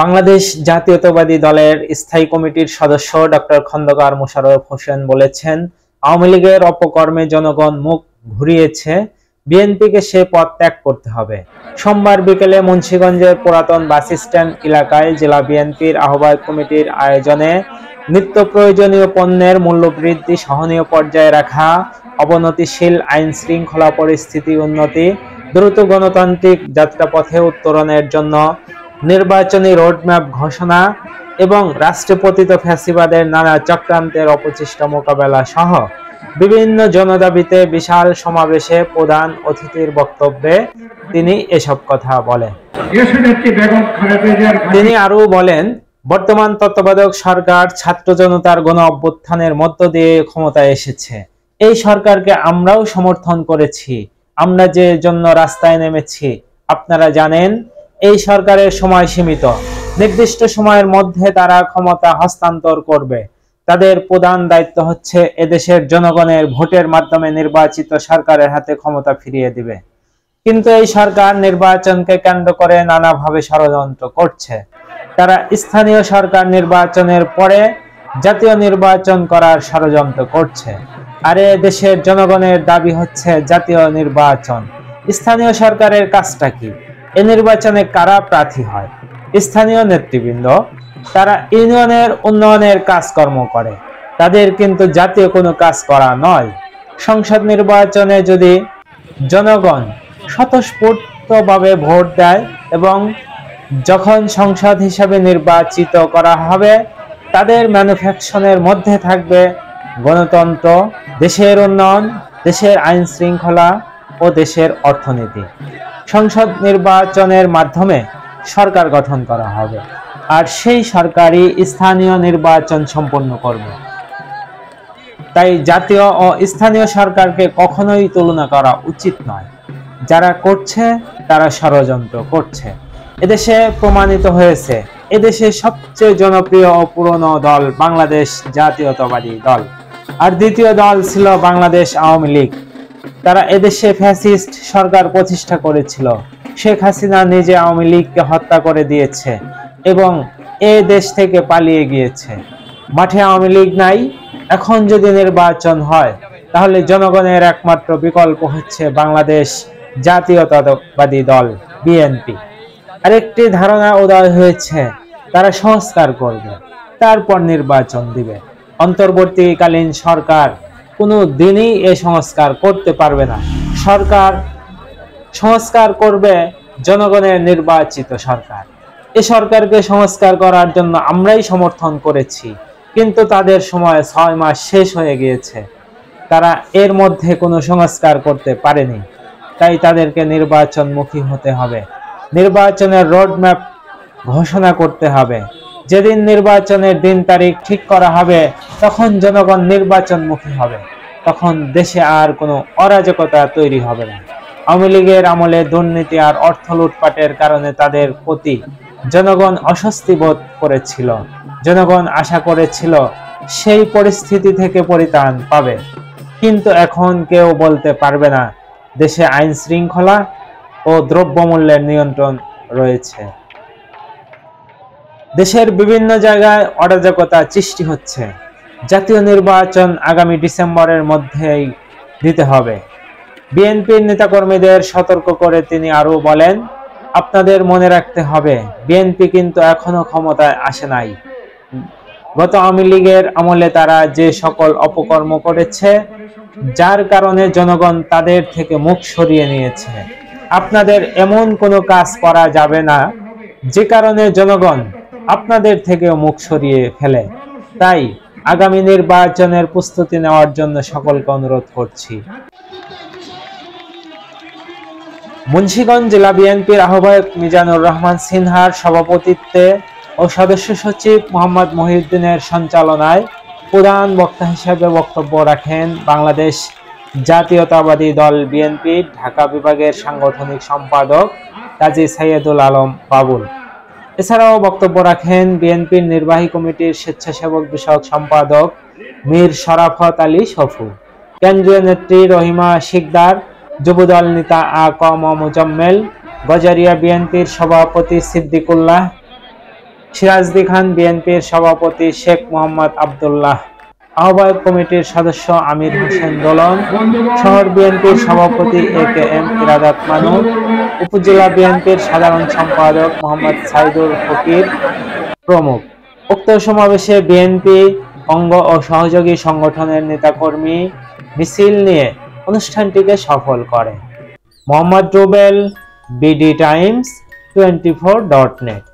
বাংলাদেশ জাতীয়তাবাদী দলের স্থায়ী কমিটির সদস্য ডক্টর খন্দকার মোশাররফ হোসেন বলেছেন, আওয়ামী লীগের অপকর্মে জনগণ মুখ ঘুরিয়েছে, বিএনপিকে সে পথ ত্যাগ করতে হবে। সোমবার বিকেলে মুন্সিগঞ্জের পুরাতন বাসস্ট্যান্ড এলাকায় জেলা বিএনপির আহ্বায়ক কমিটির আয়োজনে নিত্য প্রয়োজনীয় পণ্যের মূল্যবৃদ্ধি সহনীয় পর্যায়ে রাখা, অবনতিশীল আইন শৃঙ্খলা পরিস্থিতি উন্নতি, দ্রুত গণতান্ত্রিক যাত্রাপথে উত্তরণের জন্য নির্বাচনী রোডম্যাপ ঘোষণা এবং রাষ্ট্রপতিত ফ্যাসিবাদের নানা চক্রান্তের অপচেষ্টা মোকাবেলা সহ বিভিন্ন জনদাবিতে বিশাল সমাবেশে প্রধান অতিথির বক্তব্যে তিনি এসব কথা বলেন। তিনি আরও বলেন, বর্তমান তত্ত্বাবধায়ক সরকার ছাত্র জনতার গণ অভ্যুত্থানের মধ্য দিয়ে ক্ষমতায় এসেছে। এই সরকারকে আমরাও সমর্থন করেছি। আমরা যে জন্য রাস্তায় নেমেছি আপনারা জানেন। এই সরকারের সময় সীমিত, নির্দিষ্ট সময়ের মধ্যে তারা ক্ষমতা হস্তান্তর করবে। তাদের প্রধান দায়িত্ব হচ্ছে এদেশের জনগণের ভোটের মাধ্যমে নির্বাচিত সরকারের হাতে ক্ষমতা ফিরিয়ে দিবে। কিন্তু এই সরকার নির্বাচনকে কেন্দ্র করে নানাভাবে ষড়যন্ত্র করছে। তারা স্থানীয় সরকার নির্বাচনের পরে জাতীয় নির্বাচন করার ষড়যন্ত্র করছে। আর দেশের জনগণের দাবি হচ্ছে জাতীয় নির্বাচন। স্থানীয় সরকারের কাজটা কি? এই নির্বাচনে কারা প্রার্থী হয়? স্থানীয় নেতৃবৃন্দ। তারা ইউনিয়নের উন্নয়নের কাজকর্ম করে, তাদের কিন্তু জাতীয় কোনো কাজ করা নয়। সংসদ নির্বাচনে যদি জনগণ স্বতঃস্ফূর্তভাবে ভোট দেয় এবং যখন সংসদ হিসাবে নির্বাচিত করা হবে, তাদের ম্যানুফ্যাকচারের মধ্যে থাকবে গণতন্ত্র, দেশের উন্নয়ন, দেশের আইন শৃঙ্খলা ও দেশের অর্থনীতি। সংসদ নির্বাচনের মাধ্যমে সরকার গঠন করা হবে, আর সেই সরকারই স্থানীয় নির্বাচন সম্পন্ন করবে। তাই জাতীয় ও স্থানীয় সরকারকে কখনোই তুলনা করা উচিত নয়। যারা করছে তারা ষড়যন্ত্র করছে। এদেশে প্রমাণিত হয়েছে, এদেশে সবচেয়ে জনপ্রিয় ও পুরনো দল বাংলাদেশ জাতীয়তাবাদী দল, আর দ্বিতীয় দল ছিল বাংলাদেশ আওয়ামী লীগ। তারা এদেশে ফ্যাসিস্ট সরকার প্রতিষ্ঠা করেছিল। শেখ হাসিনা নিজে আওয়ামী লীগকে হত্যা করে দিয়েছে এবং এই দেশ থেকে পালিয়ে গিয়েছে। মাঠে আওয়ামী লীগ নাই। এখন যদি নির্বাচন হয়, তাহলে জনগণের একমাত্র বিকল্প হচ্ছে বাংলাদেশ জাতীয়তাবাদী দল বিএনপি। আরেকটি ধারণা উদয় হয়েছে, তারা সংস্কার করবে, তারপর নির্বাচন দিবে। অন্তর্বর্তীকালীন সরকার কোনো দিনই এই সংস্কার করতে পারবে না। সরকার সংস্কার করবে জনগণের নির্বাচিত সরকার। এই সরকারকে সংস্কার করার জন্য আমরাই সমর্থন করেছি, কিন্তু তাদের সময় 6 মাস শেষ হয়ে গিয়েছে। তারা এর মধ্যে কোনো সংস্কার করতে পারেনি। তাই তাদেরকে নির্বাচনমুখী হতে হবে। নির্বাচনের রোডম্যাপ ঘোষণা করতে হবে। যেদিন নির্বাচনের দিন তারিখ ঠিক করা হবে, তখন জনগণ নির্বাচনমুখী হবে। তখন দেশে আর কোনো অরাজকতা তৈরি হবে না। আওয়ামী লীগের আমলে দুর্নীতি আর অর্থ লুটপাটের কারণে তাদের প্রতি জনগণ অস্বস্তি বোধ করেছিল। জনগণ আশা করেছিল সেই পরিস্থিতি থেকে পরিত্রাণ পাবে। কিন্তু এখন কেউ বলতে পারবে না দেশে আইন শৃঙ্খলা ও দ্রব্যমূল্যের নিয়ন্ত্রণ রয়েছে। দেশের বিভিন্ন জায়গায় অরাজকতা সৃষ্টি হচ্ছে। জাতীয় নির্বাচন আগামী ডিসেম্বরের মধ্যেই দিতে হবে। বিএনপির নেতাকর্মীদের সতর্ক করে তিনি আরও বলেন, আপনাদের মনে রাখতে হবে, বিএনপি কিন্তু এখনো ক্ষমতায় আসে নাই। গত আওয়ামী লীগের আমলে তারা যে সকল অপকর্ম করেছে, যার কারণে জনগণ তাদের থেকে মুখ সরিয়ে নিয়েছে। আপনাদের এমন কোনো কাজ করা যাবে না যে কারণে জনগণ আপনাদের থেকেও মুখ সরিয়ে ফেলে। তাই আগামী নির্বাচনের প্রস্তুতি নেওয়ার জন্য সকলকে অনুরোধ করছি। মুন্সিগঞ্জ জেলা বিএনপির আহ্বায়ক মিজানুর রহমান সিনহার সভাপতিত্বে ও সদস্য সচিব মোহাম্মদ মহিউদ্দিনের সঞ্চালনায় প্রধান বক্তা হিসেবে বক্তব্য রাখেন বাংলাদেশ জাতীয়তাবাদী দল বিএনপি ঢাকা বিভাগের সাংগঠনিক সম্পাদক কাজী সাইয়েদুল আলম বাবুল। এছাড়াও বক্তব্য রাখেন বিএনপির নির্বাহী কমিটির স্বেচ্ছাসেবক বিষয়ক সম্পাদক মীর শরাফত আলী সফু, কেন্দ্রীয় নেত্রী রহিমা শিকদার, যুবদল নেতা আ ক ম মুজাম্মেল, গজারিয়া বিএনপির সভাপতি সিদ্দিকুল্লাহ, সিরাজদি খান বিএনপির সভাপতি শেখ মোহাম্মদ আব্দুল্লাহ, আহ্বায়ক কমিটির সদস্য আমির হোসেন দোলন, শহর বিএনপির সভাপতি এ.কে.এম. ইরাদাত মানু, উপজেলা বিএনপির সাধারণ সম্পাদক মোহাম্মদ সাইদুল ফকির প্রমুখ। উক্ত সমাবেশে বিএনপি অঙ্গ ও সহযোগী সংগঠনের নেতাকর্মী মিছিল নিয়ে অনুষ্ঠানটিকে সফল করে। Mohammad Rubel, BD Times 24.net।